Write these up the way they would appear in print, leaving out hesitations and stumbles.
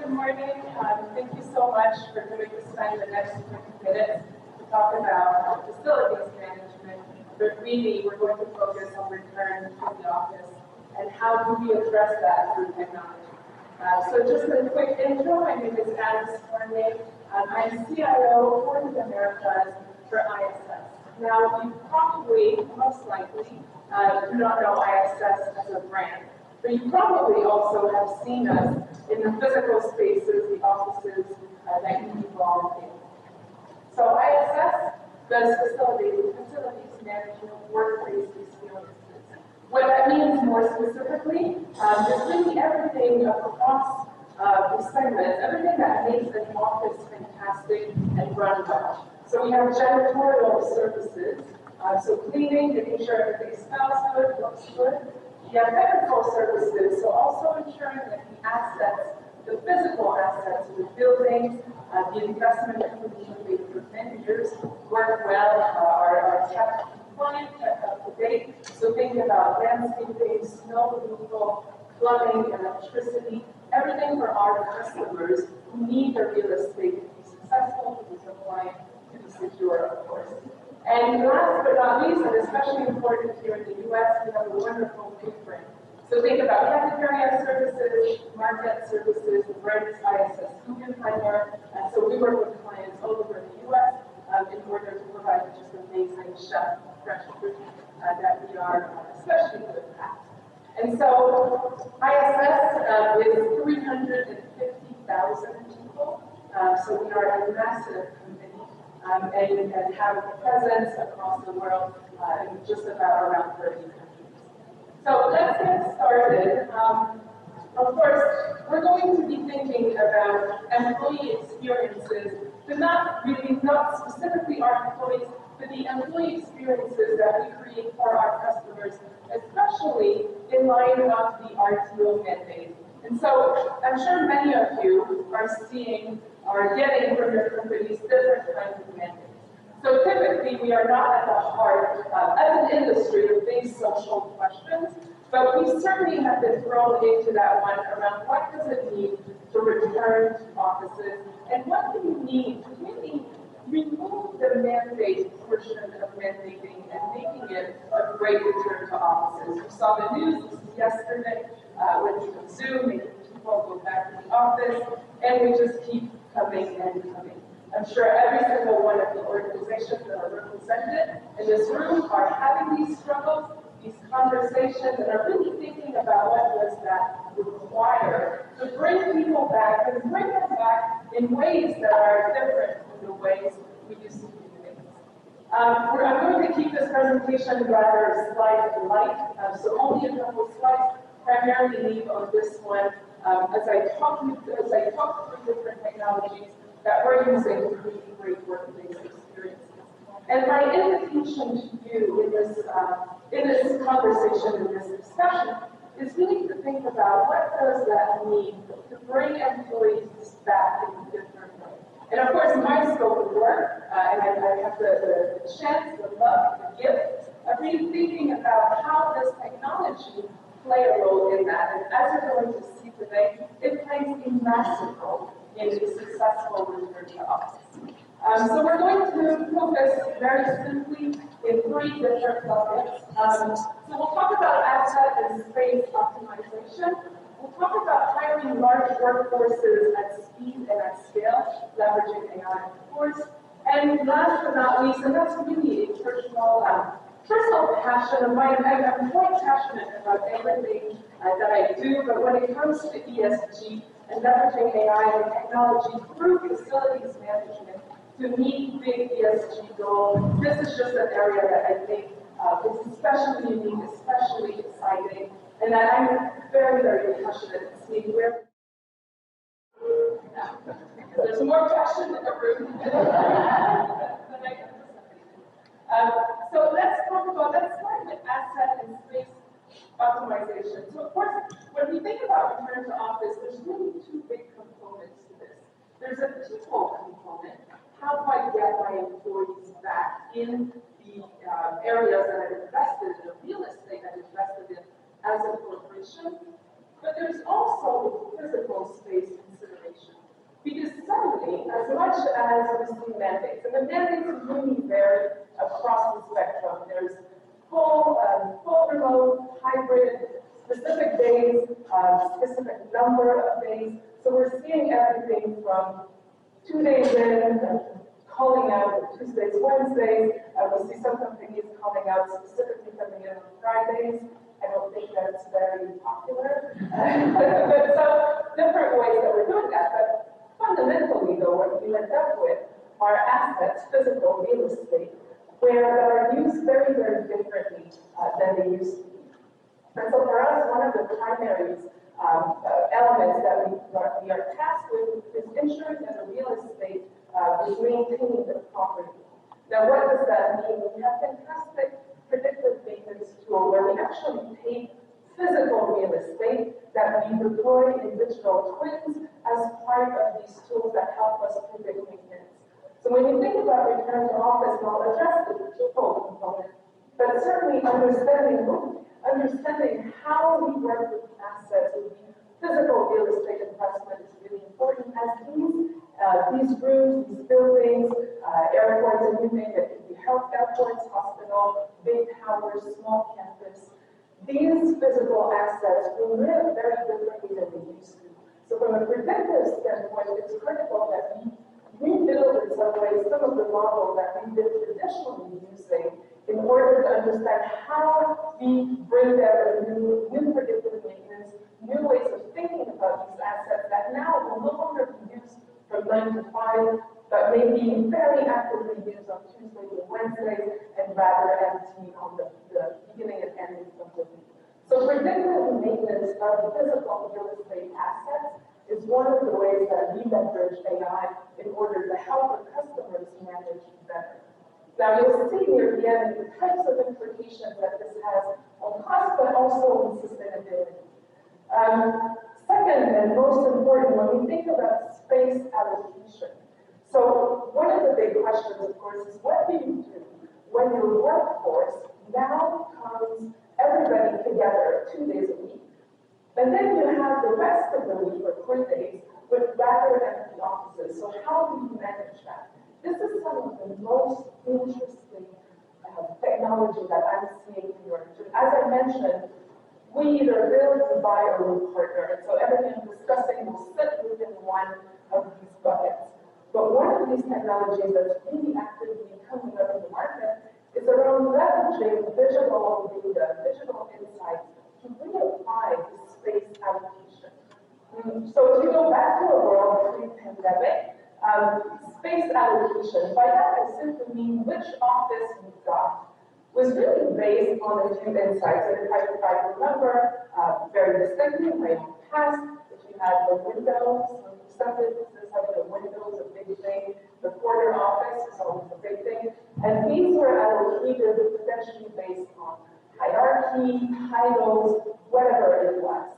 good morning. Thank you so much for giving us time the next 20 minutes to talk about facilities management. But really, we're going to focus on return to the office and how do we address that through technology. So just a quick intro. My name is Fournier. I'm CIO for the Americas for ISS. Now, you probably, most likely, do not know ISS as a brand. But you probably also have seen us in the physical spaces, the offices that you belong in. So ISS does facilities management, workplace experiences. What that means more specifically is really everything across the segments, everything that makes an office fantastic and run well. So we have janitorial services, so cleaning, making sure everything smells good, looks good. We have technical services, so also ensuring that the assets, the physical assets of the buildings, the investment that we've made for 10 years work well, are kept compliant, kept up to date. So think about landscaping, snow removal, plumbing, electricity, everything for our customers who need their real estate to be successful, to be compliant, to be secure, of course. And last but not least, and especially important here in the US, we have a wonderful footprint. So think about cafeteria services, market services, rents, ISS Fournier. So we work with clients all over the US in order to provide just amazing chef fresh food that we are especially good at. And so ISS is 350,000 people. So we are a massive company. And have a presence across the world in just about around 30 countries. So let's get started. Of course, we're going to be thinking about employee experiences, but not specifically our employees, but the employee experiences that we create for our customers, especially in line with the RTO mandate. And so I'm sure many of you are getting from your companies different kinds of mandates. So typically, we are not at the heart, as an industry, of these social questions, but we certainly have been thrown into that one around what does it mean to return to offices, and what do you need to really remove the mandate portion of mandating and making it a great return to offices. We saw the news yesterday with Zoom, making people go back to the office, and we just keep coming and coming. I'm sure every single one of the organizations that are represented in this room are having these struggles, these conversations, and are really thinking about what does that require to bring people back and bring them back in ways that are different from the ways we used to do things. I'm going to keep this presentation rather slide light, so only a couple slides, primarily leave on this one as I talk through different technologies that we're using to create great workplace experiences. And my invitation to you in this conversation, in this discussion, is really to think about what does that mean to bring employees back in a different way. And of course, my scope of work, and I have the chance, the luck, the gift of really thinking about how does technology play a role in that. And as you're going to see today, it plays a massive role in a successful return to office. So we're going to focus very simply in three different buckets. So we'll talk about asset and space optimization. We'll talk about hiring large workforces at speed and at scale, leveraging AI, of course. And last but not least, and that's really a personal passion of mine. I'm quite passionate about everything that I do, but when it comes to ESG and leveraging AI and technology through facilities management to meet big ESG goals, this is just an area that I think is especially unique, especially exciting, and that I'm very, very passionate in seeing where. There's more passion in the room than I can so let's start with asset and space optimization. So of course, when we think about return to office, there's really two big components to this. There's a people component. How do I get my employees back in the areas that I've invested in, the real estate I've invested in as a corporation? But there's also physical space considerations. Because suddenly, as much as we see mandates, and the mandates really vary across the spectrum. There's full remote, hybrid, specific days, specific number of days. So we're seeing everything from 2 days in, calling out Tuesdays, Wednesdays. We see some companies calling out specifically coming in on Fridays. I don't think that's very popular. But so different ways that we're doing that. But fundamentally, though, what we end up with are assets, physical real estate, that are used very, very differently than they used to be. And so for us, one of the primary elements that we are tasked with is ensuring that the real estate is maintaining the property. Now, what does that mean? We have fantastic predictive maintenance tool where we actually take physical real estate that we deploy in digital twins as part of these tools that help us predict maintenance. So when you think about return to office, and I'll address the people component, but certainly understanding how we work with assets, with physical real estate investment is really important, as these rooms, these buildings, airports, and you name it, could be health airports, hospital, big towers, small campus. These physical assets will live very differently than they used to. So from a predictive standpoint, it's critical that we rebuild in some ways some of the models that we've been traditionally using in order to understand how we bring together new predictive maintenance, new ways of thinking about these assets that now will no longer be used from 9 to 5, but may be very actively used on Tuesdays and Wednesdays, and rather empty on the beginning and ending of the week. So predictive maintenance of physical real estate assets is one of the ways that we leverage AI in order to help our customers manage better. Now, you'll see near the end the types of implications that this has on cost, but also on sustainability. Second, and most important, when we think about space allocation. So one of the big questions, of course, is what do you do when your workforce now comes everybody together 2 days a week, and then you have the rest of the week, or 3 days, with rather empty offices. So how do you manage that? This is some of the most interesting technology that I'm seeing in your region. As I mentioned, we either build, buy, or we partner. And so everything I'm discussing will sit within one of these buckets. But one of these technologies that's really actively coming up in the market is around leveraging digital data, digital insights to reapply the space allocation. So if you go back to a world pre-pandemic, space allocation, by that I simply mean which office you got, was really based on a few insights. And if I remember very distinctly in my own past, if you had the windows, some businesses having the windows, a big thing, the corner office is always a big thing, and these were allocated potentially based on hierarchy, titles, whatever it was.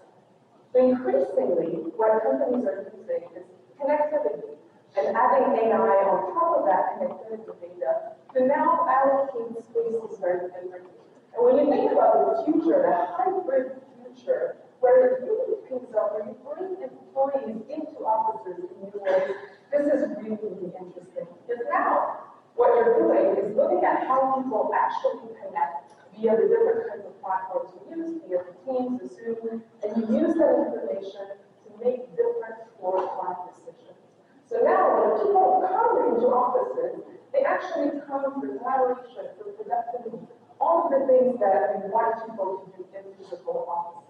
Increasingly, what companies are using is connectivity and adding AI on top of that connectivity data to now allocate spaces very differently. And when you think about the future, the hybrid future, where it really picks up, where you bring employees into offices in new ways, this is really, really interesting. Because now, what you're doing is looking at how people actually connect via the different kinds of platforms we use, via the Teams, the Zoom, and you use that information to make different floor plan decisions. So now, when people come into offices, they actually come for collaboration, for productivity, all of the things that we want people to do in physical offices.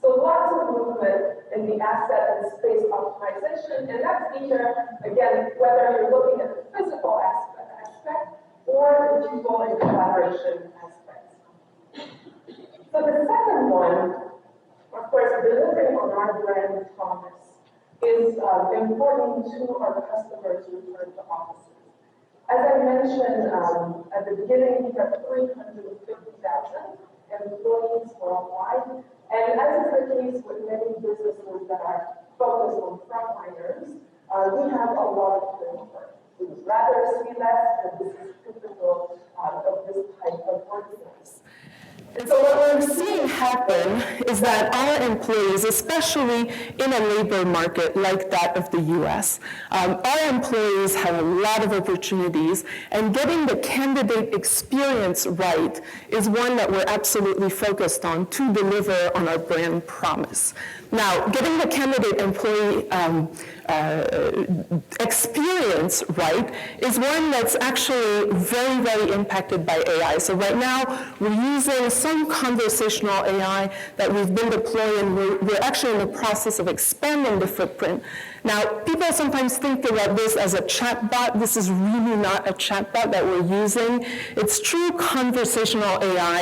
So lots of movement in the asset and space optimization, and that's either, again, whether you're looking at the physical aspect or the people and collaboration aspects. So the second one, of course, delivering on our brand promise is important to our customers' return to offices. As I mentioned at the beginning, we have 350,000 employees worldwide, and as is the case with many businesses that are focused on frontliners, we have a lot of turnover. We would rather see less, but this is typical of this type of workforce. And so what we're seeing happen is that our employees, especially in a labor market like that of the US, our employees have a lot of opportunities, and getting the candidate experience right is one that we're absolutely focused on to deliver on our brand promise. Now, getting the candidate employee experience right is one that's actually very, very impacted by AI. So right now, we're using some conversational AI that we've been deploying. We're actually in the process of expanding the footprint. Now, people sometimes think about this as a chatbot. This is really not a chatbot that we're using. It's true conversational AI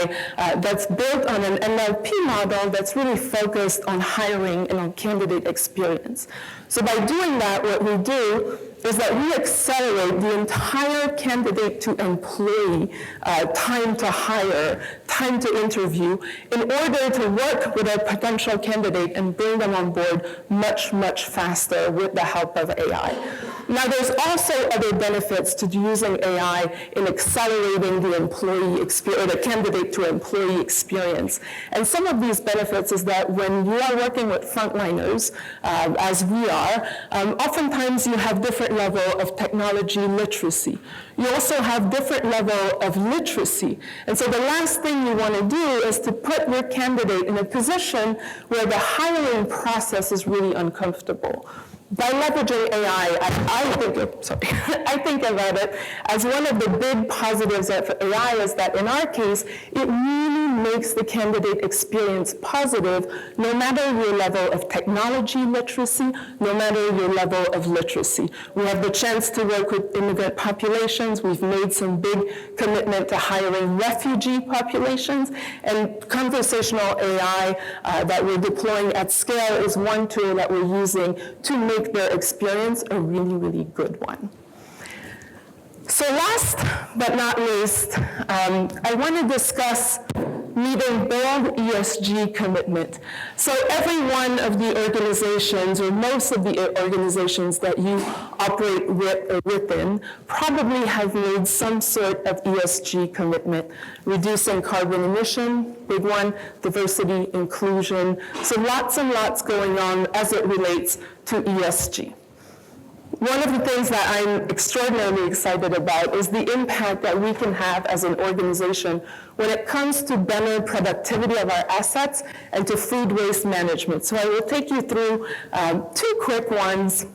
that's built on an NLP model that's really focused on hiring and on candidate experience. So by doing that, what we do is that we accelerate the entire candidate to employee time to hire, time to interview, in order to work with a potential candidate and bring them on board much, much faster with the help of AI. Now, there's also other benefits to using AI in accelerating the employee experience, or the candidate to employee experience. And some of these benefits is that when you are working with frontliners, as we are, oftentimes you have different level of technology literacy. You also have different level of literacy. And so the last thing you want to do is to put your candidate in a position where the hiring process is really uncomfortable. By leveraging AI, I think about it as one of the big positives of AI is that in our case, it really makes the candidate experience positive no matter your level of technology literacy, no matter your level of literacy. We have the chance to work with immigrant populations. We've made some big commitment to hiring refugee populations, and conversational AI that we're deploying at scale is one tool that we're using to make their experience a really, really good one. So last but not least, I want to discuss meeting bold ESG commitment. So every one of the organizations, or most of the organizations that you operate with or within, probably have made some sort of ESG commitment. Reducing carbon emission, big one, diversity, inclusion. So lots and lots going on as it relates to ESG. One of the things that I'm extraordinarily excited about is the impact that we can have as an organization when it comes to better productivity of our assets and to food waste management. So I will take you through two quick ones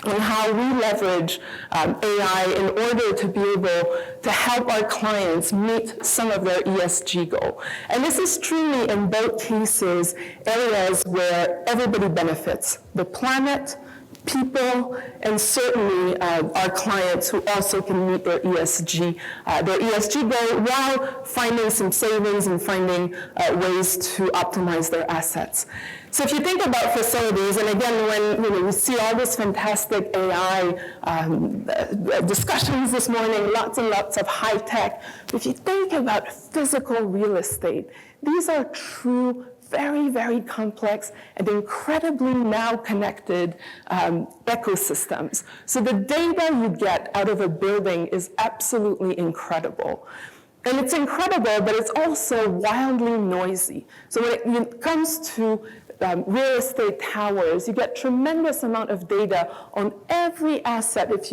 on how we leverage AI in order to be able to help our clients meet some of their ESG goal. And this is truly, in both cases, areas where everybody benefits: the planet, people, and certainly our clients who also can meet their ESG goal while finding some savings and finding ways to optimize their assets. So if you think about facilities, and again, when we see all this fantastic AI discussions this morning, lots and lots of high tech, if you think about physical real estate, these are true, very, very complex and incredibly now connected ecosystems. So the data you get out of a building is absolutely incredible. And it's incredible, but it's also wildly noisy. So when it comes to real estate towers, you get tremendous amount of data on every asset, if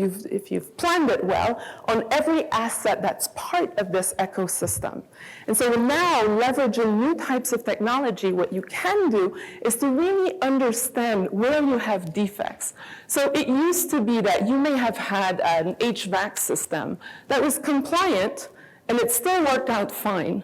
you've planned it well, on every asset that's part of this ecosystem. And so now, leveraging new types of technology, what you can do is to really understand where you have defects. So it used to be that you may have had an HVAC system that was compliant, and it still worked out fine.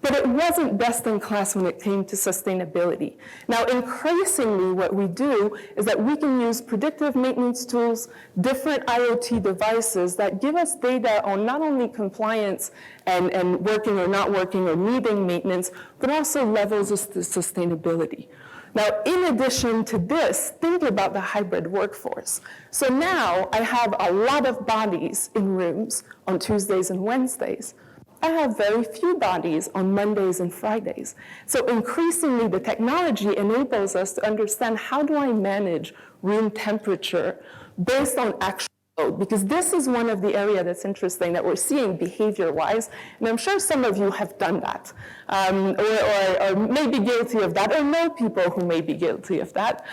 But it wasn't best in class when it came to sustainability. Now, increasingly, what we do is that we can use predictive maintenance tools, different IoT devices that give us data on not only compliance and working or not working or needing maintenance, but also levels of sustainability. Now, in addition to this, think about the hybrid workforce. So now I have a lot of bodies in rooms on Tuesdays and Wednesdays. I have very few bodies on Mondays and Fridays. So increasingly, the technology enables us to understand, how do I manage room temperature based on actual because this is one of the areas that's interesting that we're seeing behavior-wise, and I'm sure some of you have done that, or may be guilty of that, or know people who may be guilty of that.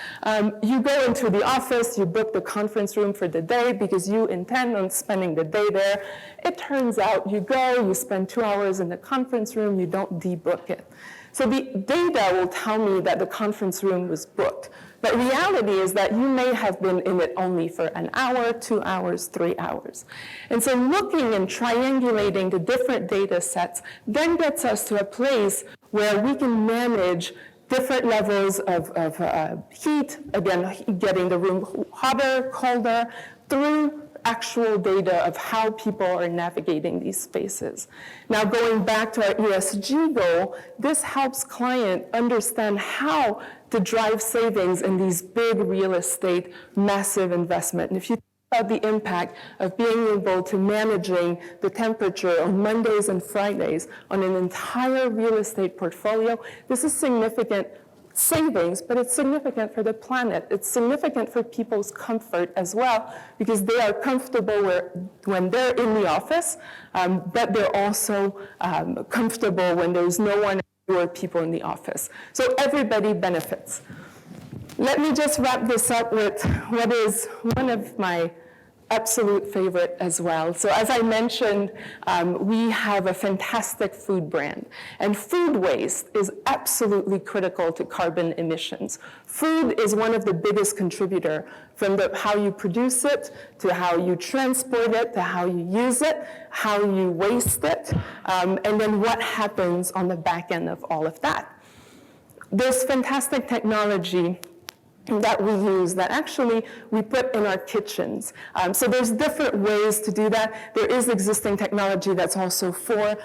You go into the office, you book the conference room for the day because you intend on spending the day there. It turns out you go, you spend 2 hours in the conference room, you don't debook it. So the data will tell me that the conference room was booked. But reality is that you may have been in it only for an hour, 2 hours, 3 hours. And so looking and triangulating the different data sets then gets us to a place where we can manage different levels of heat, again, getting the room hotter, colder, through actual data of how people are navigating these spaces. Now, going back to our ESG goal, this helps client understand how to drive savings in these big real estate, massive investment. And if you think about the impact of being able to managing the temperature on Mondays and Fridays on an entire real estate portfolio, this is significant savings, but it's significant for the planet. It's significant for people's comfort as well, because they are comfortable when they're in the office, but they're also comfortable when there's no one or people in the office. So everybody benefits. Let me just wrap this up with what is one of my absolute favorite as well. So as I mentioned, we have a fantastic food brand, and food waste is absolutely critical to carbon emissions. Food is one of the biggest contributor, from how you produce it, to how you transport it, to how you use it, how you waste it, and then what happens on the back end of all of that. There's fantastic technology that we use that actually we put in our kitchens. So there's different ways to do that. There is existing technology that's also for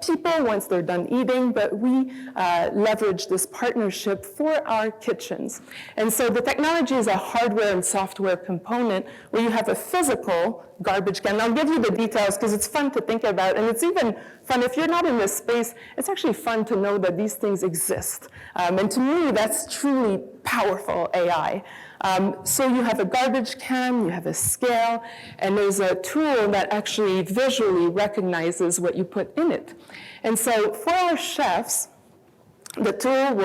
people once they're done eating, but we leverage this partnership for our kitchens. And so the technology is a hardware and software component where you have a physical garbage can. And I'll give you the details because it's fun to think about, and it's even fun if you're not in this space. It's actually fun to know that these things exist. And to me, that's truly powerful AI. So you have a garbage can, you have a scale, and there's a tool that actually visually recognizes what you put in it. And so for our chefs, the tool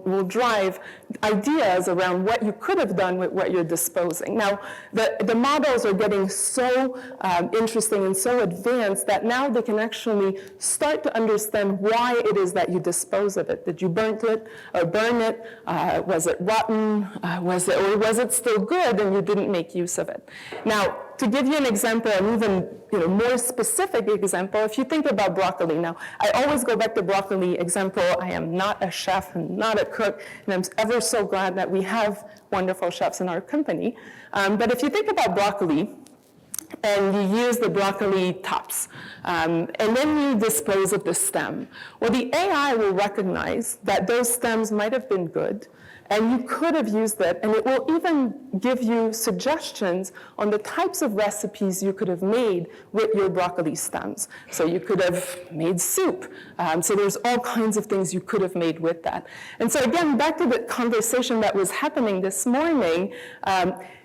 will drive ideas around what you could have done with what you're disposing. Now, the models are getting so interesting and so advanced that now they can actually start to understand why it is that you dispose of it. Did you burn it or burn it? Was it rotten? Was it still good and you didn't make use of it? Now, to give you an example, an even more specific example, if you think about broccoli. Now, I always go back to broccoli example. I am not a chef and not a cook, and I'm ever so glad that we have wonderful chefs in our company. But if you think about broccoli, and you use the broccoli tops, and then you dispose of the stem. Well, the AI will recognize that those stems might have been good, and you could have used it, and it will even give you suggestions on the types of recipes you could have made with your broccoli stems. So you could have made soup. So there's all kinds of things you could have made with that. And so again, back to the conversation that was happening this morning,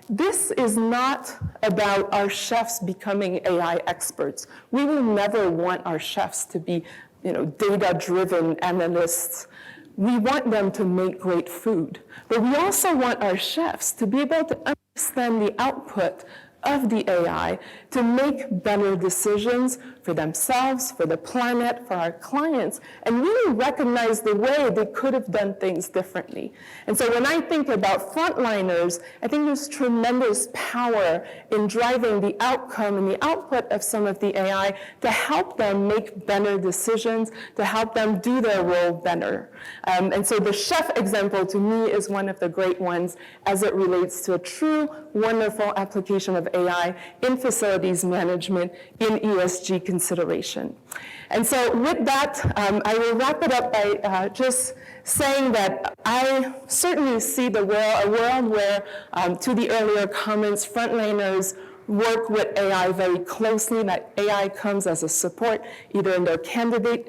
this is not about our chefs becoming AI experts. We will never want our chefs to be, data-driven analysts. We want them to make great food, but we also want our chefs to be able to understand the output of the AI to make better decisions for themselves, for the planet, for our clients, and really recognize the way they could have done things differently. And so when I think about frontliners, I think there's tremendous power in driving the outcome and the output of some of the AI to help them make better decisions, to help them do their role better. And so the chef example to me is one of the great ones as it relates to a true, wonderful application of AI in facilities management in ESG consideration. And so with that, I will wrap it up by just saying that I certainly see a world where, to the earlier comments, frontliners work with AI very closely. That AI comes as a support, either in their candidate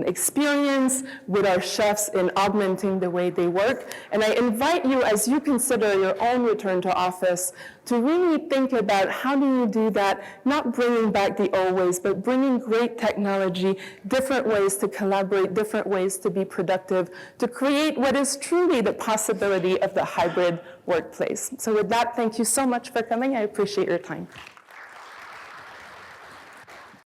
experience, with our chefs in augmenting the way they work. And I invite you, as you consider your own return to office, to really think about how do you do that, not bringing back the old ways, but bringing great technology, different ways to collaborate, different ways to be productive, to create what is truly the possibility of the hybrid workplace. So with that, thank you so much for coming. I appreciate your time.